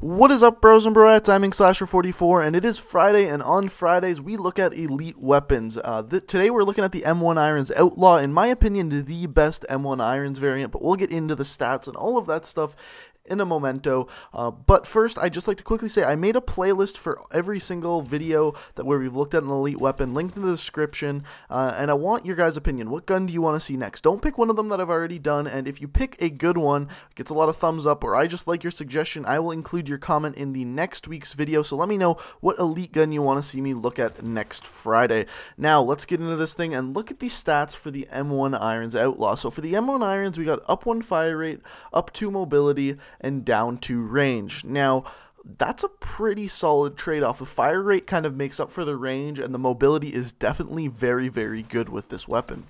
What is up, bros and broettes? I'm Slasher44, and it is Friday, and on Fridays we look at elite weapons. Today we're looking at the M1 Irons Outlaw, in my opinion the best M1 Irons variant, but we'll get into the stats and all of that stuff in a momento. But first, I'd just like to quickly say I made a playlist for every single video where we've looked at an elite weapon, linked in the description, and I want your guys' opinion. What gun do you want to see next? Don't pick one of them that I've already done, and if you pick a good one, gets a lot of thumbs up, or I just like your suggestion, I will include your comment in the next week's video, so let me know what elite gun you want to see me look at next Friday. Now, let's get into this thing and look at the stats for the M1 Irons Outlaw. So for the M1 Irons, we got up 1 fire rate, up 2 mobility, and down 2 range. Now, that's a pretty solid trade-off. The fire rate kind of makes up for the range, and the mobility is definitely very, very good with this weapon.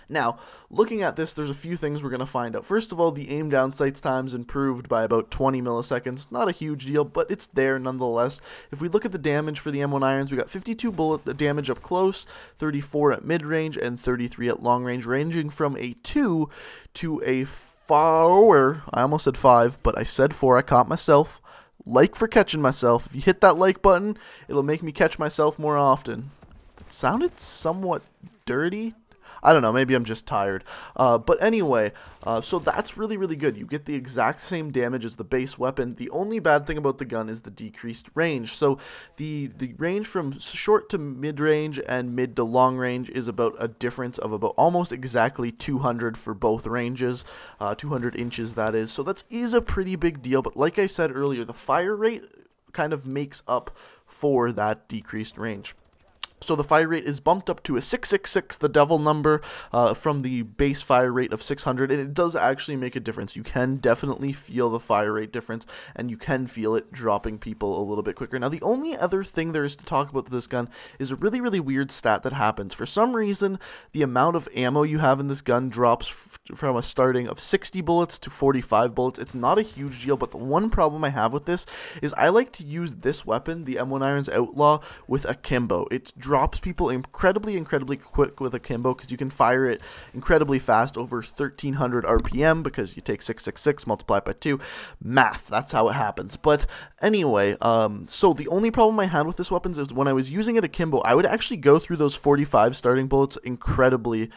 Now, looking at this, there's a few things we're going to find out. First of all, the aim down sights time's improved by about 20 milliseconds. Not a huge deal, but it's there nonetheless. If we look at the damage for the M1 Irons, we got 52 bullet damage up close, 34 at mid-range, and 33 at long range, ranging from a 2 to a 4. I almost said 5, but I said 4. I caught myself. Like for catching myself. If you hit that like button, it'll make me catch myself more often. It sounded somewhat dirty. I don't know, maybe I'm just tired. But anyway, so that's really, really good. You get the exact same damage as the base weapon. The only bad thing about the gun is the decreased range. So the range from short to mid-range and mid to long range is about a difference of about almost exactly 200 for both ranges, 200 inches that is. So that is a pretty big deal, but like I said earlier, the fire rate kind of makes up for that decreased range. So the fire rate is bumped up to a 666, the devil number, from the base fire rate of 600, and it does actually make a difference. You can definitely feel the fire rate difference, and you can feel it dropping people a little bit quicker. Now, the only other thing there is to talk about with this gun is a really, really weird stat that happens. For some reason, the amount of ammo you have in this gun drops from a starting of 60 bullets to 45 bullets. It's not a huge deal, but the one problem I have with this is I like to use this weapon, the M1 Irons Outlaw, with akimbo. It drops people incredibly quick with akimbo because you can fire it incredibly fast, over 1300 RPM, because you take 666, multiply it by 2. Math, that's how it happens. But anyway, so the only problem I had with this weapon is when I was using it akimbo, I would actually go through those 45 starting bullets incredibly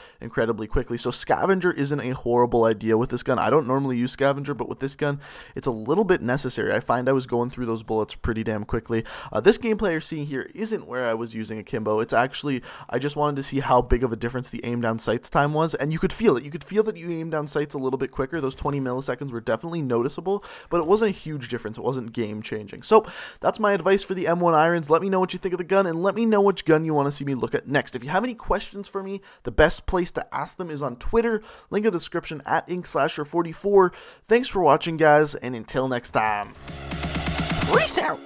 quickly. So scavenger isn't a horrible idea with this gun. I don't normally use scavenger, but with this gun, it's a little bit necessary. I find I was going through those bullets pretty damn quickly. This gameplay you're seeing here isn't where I was using akimbo. It's actually, I just wanted to see how big of a difference the aim down sights time was, and you could feel it. You could feel that you aim down sights a little bit quicker. Those 20 milliseconds were definitely noticeable, but it wasn't a huge difference. It wasn't game changing. So that's my advice for the M1 Irons. Let me know what you think of the gun, and let me know which gun you want to see me look at next. If you have any questions for me, the best place to ask them is on Twitter. Link in the description at Slasher44. Thanks for watching, guys, and until next time, peace out.